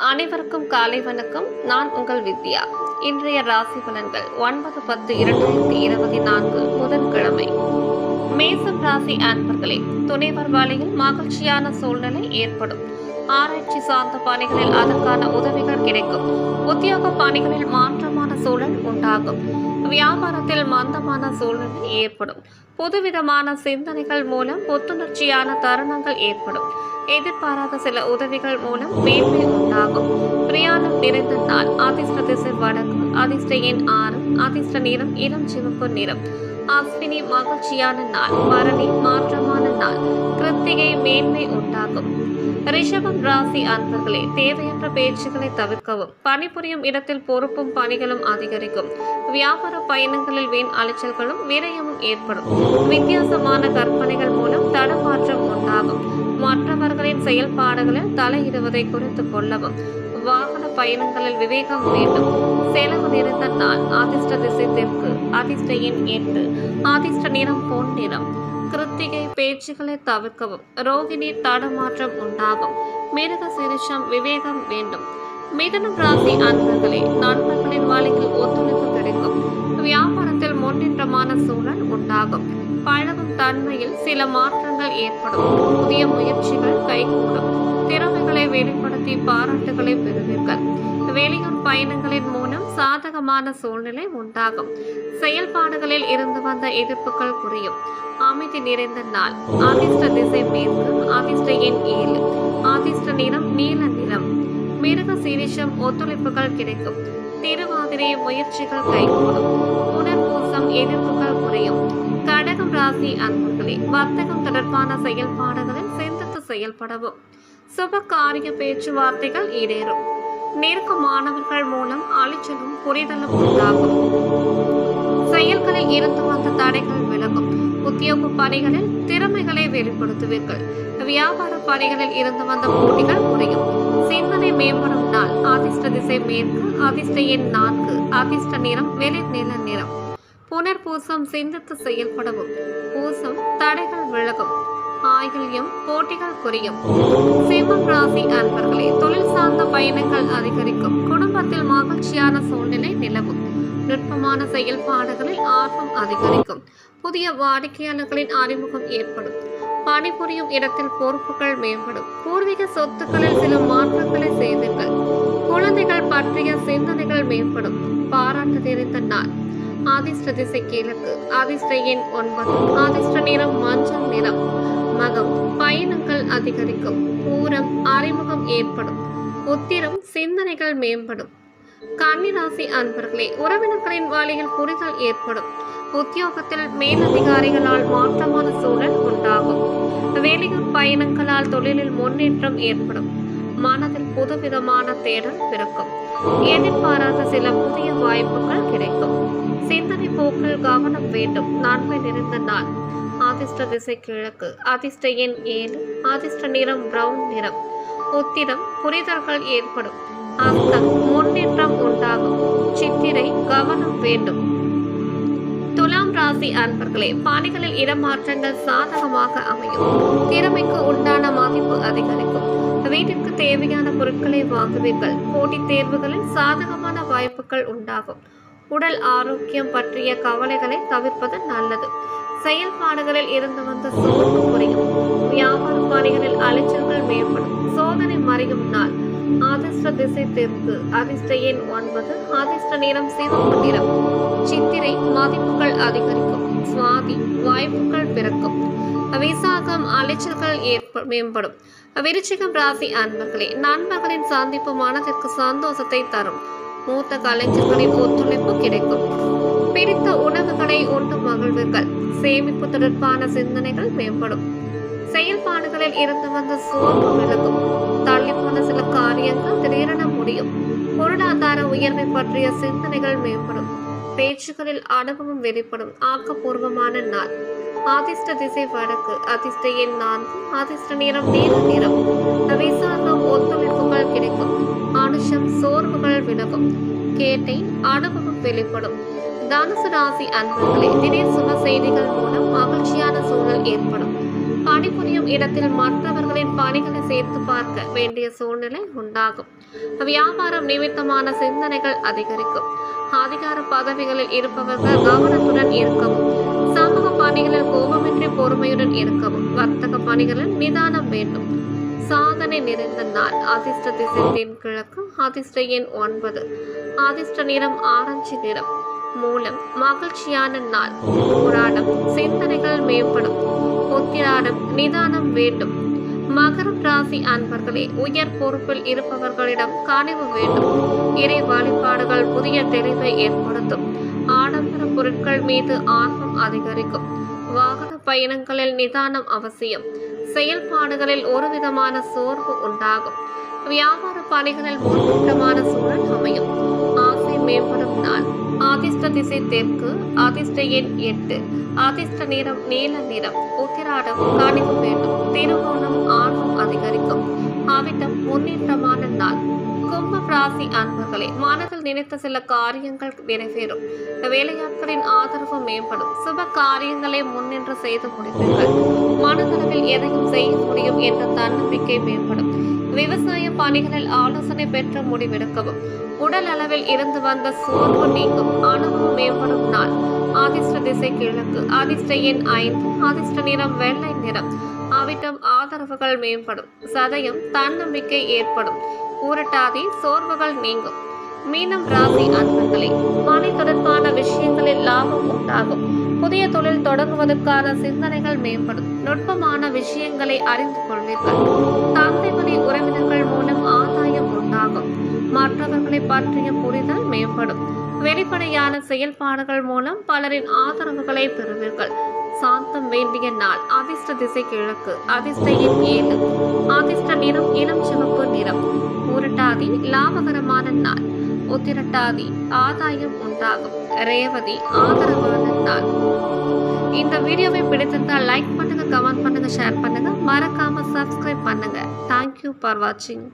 அனைவருக்கும் காலை வணக்கம். நான் உங்கள் வித்யா. இன்றைய ராசி பலன்கள் 9/10/2024 புதன்கிழமை. மேசம் ராசி அன்பர்களே, துணைவர் வழியில் மகிழ்ச்சியான சூழ்நிலை ஏற்படும். ஆராய்ச்சி சார்ந்த பணிகளில் அதற்கான உதவிகள் கிடைக்கும். உத்தியோக பணிகளில் மாற்றமான சூழல் உண்டாகும். வியாபாரத்தில் மந்தமான சூழ்நிலை ஏற்படும். புதுவிதமான சிந்தனைகள் மூலம் புத்துணர்ச்சியான தருணங்கள் ஏற்படும். எதிர்பாராத சில உதவிகள் மூலம் மேன்மை உண்டாகும். பிரயாணம் நிறைந்த நாள். அதிர்ஷ்ட திசை வடக்கு. அதிர்ஷ்ட எண் 6. அதிர்ஷ்ட நிறம் இளம் சிவப்பு நிறம். அஸ்வினி மகிழ்ச்சியான நாள். பரணி மாற்றமான நாள். கிருத்திகை மேன்மை உண்டாகும். ரிஷபம் ராசி அன்பர்களே, தேவையற்ற பேச்சுக்களை தவிர்க்கவும். பணிபுரியும் இடத்தில் பொறுப்பும் பணிகளும் அதிகரிக்கும். வியாபார பயணங்களில் வீண் அலைச்சல்களும் விரயமும் ஏற்படும். வித்தியாசமான கற்பனைகள் மூலம் தடுமாற்றம் உண்டாகும். மற்றவர்களின் செயல்பாடுகளில் தலையிடுவதை குறித்துக் கொள்ளவும். வாகன பயணங்களில் விவேகம் வேண்டும். செலவு நிறைந்த நாள். அதிர்ஷ்ட திசை தெற்கு. அதிர்ஷ்ட எண் 8. அதிர்ஷ்ட நிறம் பொன் நிறம். கிருத்திகை பேச்சுக்களை தவிர்க்கவும். ரோகிணி தடுமாற்றம் உண்டாகும். மிருக சிரிஷம் விவேகம் வேண்டும். மிதுனம் ராசி அன்பர்களே, நண்பர்களின் வழியில் ஒத்துழைப்பு கிடைக்கும். வியாபாரத்தில் முன்னேற்றமான சூழல் உண்டாகும். பழகும் தன்மையில் சில மாற்றங்கள் ஏற்படும். புதிய முயற்சிகள் கைகூடும். திறமைகளை வெளிப்படுத்தி பாராட்டுகளை பெறுவீர்கள். வெளியூர் பயணங்களின் மூலம் சாதகமான சூழ்நிலை உண்டாகும். செயல்பாடுகளில் இருந்து வந்த எதிர்ப்புகள் குறையும். அமைதி நிறைந்த நாள். அதிர்ஷ்ட திசை மேற்கு. அதிர்ஷ்ட எண் 7. அதிர்ஷ்ட நிறம் நீல நிறம். மிருக சீரிஷம் ஒத்துழைப்புகள் கிடைக்கும். திருவாதிரை முயற்சிகள் கைகூடும். புனர்பூசம் எதிர்ப்புகள் குறையும். கடகம் ராசி அன்பர்களே, வர்த்தகம் தொடர்பான செயல்பாடுகளில் சிந்தித்து செயல்படவும். சுப காரிய பேச்சுவார்த்தைகள் ஈடேறும். நெருக்கமானவர்கள் மூலம் அலைச்சலும் புரிதலும் உண்டாகும். செயல்களில் இருந்து வந்த தடைகள் விலகும். உத்தியோக பணிகளில் திறமைகளை வெளிப்படுத்துவீர்கள். வியாபார பணிகளில் இருந்து வந்த போட்டிகள் குறையும். சிந்தனை மேம்படும் நாள். அதிர்ஷ்ட திசை மேற்கு. அதிர்ஷ்ட எண் 4. அதிர்ஷ்ட நிறம் வெளிர் நீல நிறம். புனர்பூசம் சிந்தித்து செயல்படவும். பூசம் தடைகள் விலகும். ஆயில்யம் போட்டிகள் குறையும். சிம்மம் ராசி அன்பர்களே, தொழில் சார்ந்த பயணங்கள் அதிகரிக்கும். குடும்பத்தில் மகிழ்ச்சியான சூழ்நிலை நிலவும். நுட்பமான செயல்பாடுகளில் ஆர்வம் அதிகரிக்கும். புதிய வாடிக்கையாளர்களின் அறிமுகம் ஏற்படும். பணிபுரியும் இடத்தில் பொறுப்புகள் மேம்படும். பூர்வீக சொத்துக்களில் சில மாற்றங்களை செய்வீர்கள். குழந்தைகள் பற்றிய சிந்தனைகள் மேம்படும். பாராட்டு தெரிந்த நாள். அதிர்ஷ்ட திசை கிழக்கு. அதிர்ஷ்ட எண் 9. அதிர்ஷ்ட நிறம் மஞ்சள் நிறம். மகம் பயணங்கள் அதிகரிக்கும். பூரம் அறிமுகம் ஏற்படும். உத்திரம் சிந்தனைகள் மேம்படும். கன்னிராசி அன்பர்களே, உறவினர்களின் வழியில் புரிதல் ஏற்படும். உத்தியோகத்தில் மேலதிகாரிகளால் மாற்றமான சூழல் உண்டாகும். வெளியூர் பயணங்களால் தொழிலில் முன்னேற்றம் ஏற்படும். மனதில் புதுவிதமான தேடல் பிறக்கும். எதிர்பாராத சில புதிய வாய்ப்புகள் கிடைக்கும். சிந்தனை போக்கில் கவனம் வேண்டும். நன்மை நிறைந்த நாள். அதிர்ஷ்ட திசை கிழக்கு. அதிர்ஷ்ட எண் 7. அதிர்ஷ்ட நிறம் பிரவுன் நிறம். உத்திரம் புரிதல்கள் ஏற்படும். அஸ்தம் முன்னேற்றம் உண்டாகும். சித்திரை கவனம் வேண்டும். துலாம் ராசி அன்பர்களே, பணிகளில் இடமாற்றங்கள் சாதகமாக அமையும். திறமைக்கு உண்டான மதிப்பு அதிகரிக்கும். வீட்டிற்கு தேவையான பொருட்களை வாங்குவீர்கள். போட்டித் தேர்வுகளில் சாதகமான வாய்ப்புகள் உண்டாகும். உடல் ஆரோக்கியம் பற்றிய கவலைகளை தவிர்ப்பது நல்லது. செயல்பாடுகளில் இருந்து வந்த சோர்வு குறையும். வியாபார பணிகளில் அலைச்சல்கள் மேம்படும். சோதனை மறையும் நாள். அதிர்ஷ்ட திசை தெற்கு. அதிர்ஷ்ட எண் 9. அதிர்ஷ்ட நிறம் சிவப்பு நிறம். சித்திரை மதிப்புகள் அதிகரிக்கும். சுவாதி வாய்ப்புகள் பிறக்கும். விசாகம் அலைச்சல்கள் மேம்படும். விருச்சிகம் ராசி அன்பர்களே, நண்பர்களின் சந்திப்பு மனதிற்கு சந்தோஷத்தை தரும். மூத்த கலைஞர்களின் ஒத்துழைப்பு கிடைக்கும். பிடித்த உணவுகளை உண்டு மகிழ்வீர்கள். சேமிப்பு தொடர்பான சிந்தனைகள் மேம்படும். செயல்பாடுகளில் இருந்து வந்த சோர்வு விலகும். தள்ளிப்போன சில காரியங்கள் திடீரென முடியும். பொருளாதார உயர்வை பற்றிய சிந்தனைகள் மேம்படும். பேச்சுகளில் அனுபவம் வெளிப்படும். ஆக்கப்பூர்வமான நாள். அதிர்ஷ்ட திசை வடக்கு. அதிர்ஷ்ட எண் 4. அதிர்ஷ்ட நிறம் நீல நிறம். விசாகம் ஒத்துழைப்புகள் கிடைக்கும். அனுஷம் சோர்வுகள் விலகும். கேட்டை அனுபவம் வெளிப்படும். தனுசு ராசி அன்பர்களே, திடீர் சுப செய்திகள் மூலம் மகிழ்ச்சியான சூழல் ஏற்படும். பணிபுரியும் இடத்தில் மற்றவர்களின் பணிகளை சேர்த்து பார்க்க வேண்டிய சூழ்நிலை உண்டாகும். வியாபாரம் நிமித்தமான சிந்தனைகள் அதிகரிக்கும். அதிகார பதவிகளில் இருப்பவர்கள் கவனத்துடன் இருக்கவும், சமூக பணிகளில் கோபமின்றி பொறுமையுடன் இருக்கவும், வர்த்தக பணிகளில் நிதானம் வேண்டும். சாதனை நிறைந்த நாள். அதிர்ஷ்ட திசை தென்கிழக்கு. அதிர்ஷ்ட எண் 9. அதிர்ஷ்ட நிறம் ஆரஞ்சு நிறம். மூலம் மகிழ்ச்சியான நாள். போராடம் சிந்தனைகள் மேம்படும். உத்திராடம் நிதானம் வேண்டும். மகரம் ராசி அன்பர்களே, உயர் பொறுப்பில் இருப்பவர்களிடம் கனிவு வேண்டும். இறை வழிபாடுகள் புதிய தெளிவை ஏற்படுத்தும். ஆடம்பர பொருட்கள் மீது ஆர்வம் அதிகரிக்கும். வாகன பயணங்களில் நிதானம் அவசியம். செயல்பாடுகளில் ஒருவிதமான சோர்வு உண்டாகும். வியாபார பணிகளில் முன்னேற்றமான சூழல் அமையும். ஆசை மேம்படும் நாள். அதிர்ஷ்ட திசை தெற்கு. அதிர்ஷ்ட எண் 8. அதிர்ஷ்ட நிறம் நீல நிறம். உத்திராடம் கனிவு வேண்டும். திருவோணம் ஆர்வம் அதிகரிக்கும். அவிட்டம் முன்னேற்றமான நாள். கும்பம் ராசி அன்பர்களே, மனதில் நினைத்த சில காரியங்கள் நிறைவேறும். வேலையாட்களின் ஆதரவு மேம்படும். சுப காரியங்களை முன்னின்று செய்து முடிப்பீர்கள். மனதளவில் எதையும் செய்ய முடியும் என்ற தன்னம்பிக்கை மேம்படும். விவசாய பணிகளில் ஆலோசனை பெற்று முடிவெடுக்கவும். உடல் அளவில் இருந்து வந்த சோர்வு நீங்கும். அனுபவம் மேம்படும் நாள். அதிர்ஷ்ட திசை கிழக்கு. அதிர்ஷ்ட எண் 5. அதிர்ஷ்ட நிறம் வெள்ளை நிறம். அவிட்டம் ஆதரவுகள் மேம்படும். சதயம் தன்னம்பிக்கை ஏற்படும். ஊரட்டாதி சோர்வுகள் நீங்கும். மீனம் ராசி அன்பர்களே, பணி தொடர்பான விஷயங்களில் லாபம் உண்டாகும். புதிய தொழில் தொடங்குவதற்கான சிந்தனைகள் மேம்படும். நுட்பமான விஷயங்களை அறிந்து கொள்வீர்கள். தந்தை வழி உறவினர்கள் மூலம் ஆதாயம் உண்டாகும். மற்றவர்களை பற்றிய புரிதல் மேம்படும். வெளிப்படையான செயல்பாடுகள் மூலம் பலரின் ஆதரவுகளை பெறுவீர்கள். சாந்தம் வேண்டிய நாள். அதிர்ஷ்ட திசை கிழக்கு. அதிர்ஷ்ட எண் 7. அதிர்ஷ்ட நிறம் இளம் சிவப்பு நிறம். ஊரட்டாதி லாபகரமான நாள். உத்திரட்டாதி ஆதாயம் உண்டாகும். ரேவதி ஆதரவான நாள். இந்த வீடியோவை பிடித்திருந்தால் லைக் பண்ணுங்க, கமெண்ட் பண்ணுங்க, ஷேர் பண்ணுங்க, மறக்காம சப்ஸ்கிரைப் பண்ணுங்க. தேங்க்யூ ஃபார் வாட்சிங்.